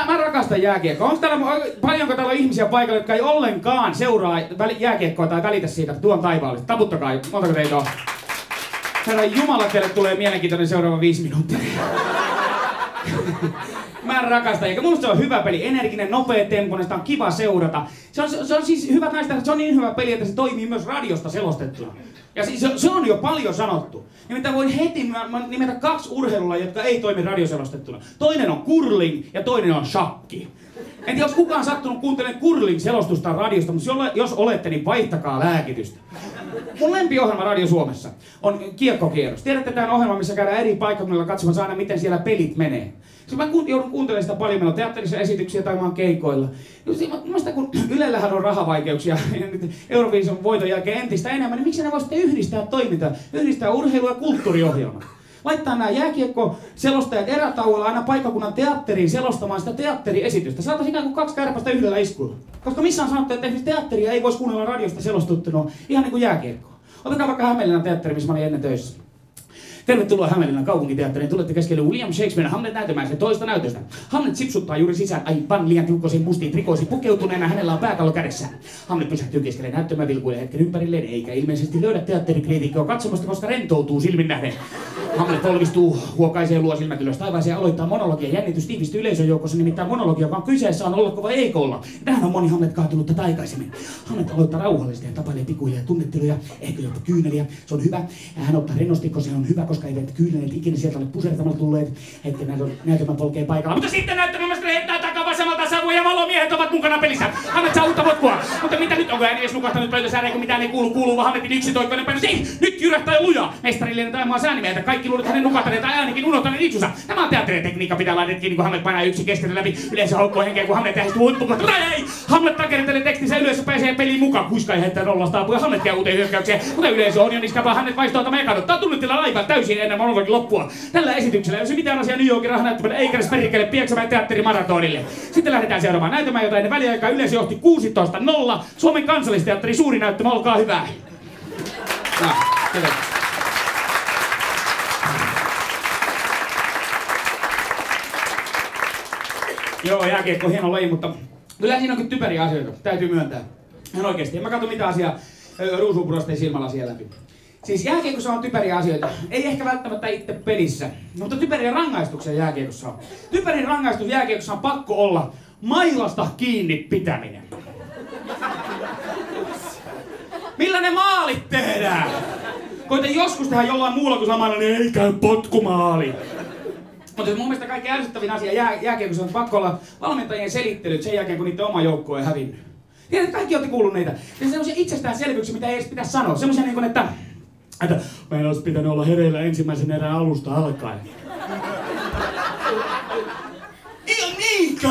Mä rakastan jääkiekkoa. Paljonko täällä on ihmisiä paikalla, jotka ei ollenkaan seuraa jääkiekkoa tai välitä siitä tuon taivaallista? Taputtakaa, montako teitä on? Herra Jumala, teille tulee mielenkiintoinen seuraava 5 minuuttia. Mä rakastan, eikä musta se on hyvä peli, energinen, nopea tempo, sitä on kiva seurata. Se on siis hyvät naiset, se on niin hyvä peli, että se toimii myös radiosta selostettuna. Ja siis se on jo paljon sanottu. Nimittäin voin heti nimetä 2 urheilulajia, jotka ei toimi radioselostettuna. Toinen on curling ja toinen on shakki. En tiedä, onko kukaan sattunut kuuntelemaan curling-selostusta radiosta, mutta jos olette, niin vaihtakaa lääkitystä. Mun lempiohjelma Radio Suomessa on Kiekkokierros. Tiedätte tämän ohjelman, missä käydään eri paikkakunnilla katsomassa aina, miten siellä pelit menee. Siis mä joudun kuuntelemaan sitä paljon, meillä on teatterissa esityksiä tai mä oon keikoilla. Mielestäni kun Ylellähän on rahavaikeuksia ja nyt Euroviisun voiton jälkeen entistä enemmän, niin miksi ne voi sitten yhdistää toimintaa? Yhdistää urheilu- ja kulttuuriohjelmaa. Laittaa nämä jääkiekko-selostajat erätauolla aina paikkakunnan teatteriin selostamaan sitä teatteriesitystä. Saataisiin ikään kuin 2 kärpästä yhdellä iskulla. Koska missä on sanottu, että esimerkiksi teatteria ei voisi kuunnella radiosta selostuttuna ihan niin kuin jääkiekkoa. Otetaan vaikka Hämeenlinnan teatteri, missä mä olin ennen töissä. Tervetuloa Hämeenlinnan kaupunkiteatteriin. Tulette keskelle William Shakespearen Hamlet näytelmään sen toista näytöstä. Hamlet sipsuttaa juuri sisään aivan liian tiukkoisiin mustiin trikoisiin pukeutuneena. Hänellä on pääkallo kädessään. Hamlet pysähtyy keskelle näyttämään vilkuille hetken ympärilleen, eikä ilmeisesti löydä teatterikriitikkoa katsomasta, koska rentoutuu silmin nähden. Hamlet polvistuu, huokaisee, luo silmät ylös taivaaseen ja aloittaa monologia. Jännitys tiivistyy yleisön joukossa, nimittäin monologia, joka on kyseessä on ollako vai eikö olla. Tähän on moni Hamlet kaatunut tätä aikaisemmin. Hamlet aloittaa rauhallisesti ja tapailee pikkuja ja tunnetteluja, ehkä jopa kyyneliä. Se on hyvä. Hän ottaa rennosti, koska se on hyvä, koska ei kyynelet ikinä sieltä ole pusertamalla tulleet. Hetken näytelmä polkee paikalla. Mutta sitten näyttämästä heittää takaa vasemmalta savua ja valomiehet ovat mukana pelissä. Hamlet saa uutta potkua. Mutta mitä nyt? Onko hän edes nukahtanut pöytäsääreen, kun mitään ei kuulu vaan Hamletin yksitoikkoinen paino. Ei! Nyt jyrähtää lujaa! Mestarillinen taimaa säänimeitä. Kaikki luulet hänen nukahtaneet tai ainakin unohtaneet itsussa. Tämä on teatteritekniikka, pitää laittaa kiinni, kun Hamlet painaa yksi keskeltä läpi. Yleensä haukkoo henkeä, kun Hamlet lähestyy huippukohta. Mutta ei! Hamlet takertelee tekstinsä ylös ja pääsee peliin mukaan. Kuiskaa ja heittää nollasta apua. Hamlet käy uuteen hyökkäykseen. Mutta yleisö on jo niskapaa. Hamlet vaistoo tämä eka. Tää on tunnetila aivan täysin ennen monologin loppua. Tällä esityksellä ei ole mitään asiaa New Yorkin rahanäyttämällä eikä edes perikelle Pieksämäen teatterimaratonille. Sitten lähdetään seuraamaan näytelmään, jota ennen väliaikaa yleisö johti 16-0. Suomen Kansallisteatteri suuri näyttämä, olkaa hyvä. Joo, jääkiekko on hieno laji, mutta kyllä siinä onkin typeriä asioita, täytyy myöntää. Ihan oikeesti, en mä katso mitään asiaa ruusuunpunaisten silmälasien läpi. Siis jääkiekossa on typeriä asioita, ei ehkä välttämättä itse pelissä, mutta typeriä rangaistuksia jääkiekossa on. Typerin rangaistus jääkiekossa on pakko olla mailasta kiinni pitäminen. Millä ne maalit tehdään? Koita joskus tehdä jollain muulla kuin samalla, niin ei käy potkumaali. Mutta mun mielestä kaikki ärsyttävin asia jääkiekossa on pakko olla valmentajien selittelyt sen jälkeen, kun niiden oma joukko on hävinnyt. Tiedät, kaikki olette kuullut niitä. Ja semmoisia itsestäänselvyyksiä, mitä ei edes pitäisi sanoa. Semmoisia niin kuin, että meidän olisi pitänyt olla hereillä ensimmäisen erän alusta alkaen. Niinkö?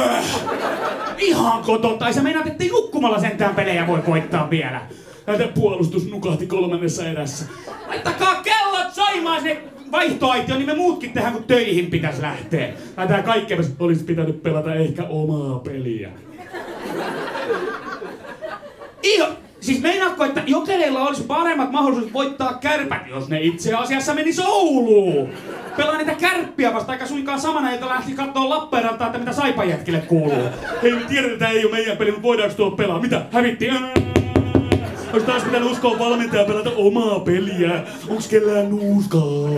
Ihan koton. Tai sä meinaat, ettei nukkumalla sentään pelejä voi voittaa vielä. Näitä puolustus nukahti 3. erässä. Laittakaa kellot soimaan sinne vaihtoaitioon, niin me muutkin tehdään, kun töihin pitäisi lähteä. Laitetaan kaikkea, olisi pitänyt pelata ehkä omaa peliä. Siis meinaatko, että Jokereilla olisi paremmat mahdollisuudet voittaa Kärpät, jos ne itse asiassa meni Ouluun? Pelaa niitä Kärppiä vasta, eikä suinkaan samana, jota lähti kattoo Lappeenrantaa, että mitä Saipajätkille kuuluu. Hei, me tiedetään, että ei ole meidän peli, mutta voidaanko tuolla pelaa? Mitä? Hävitti? Olisi taas pitänyt uskoa valmentaja pelata omaa peliä. Onks kellään nuuskaa?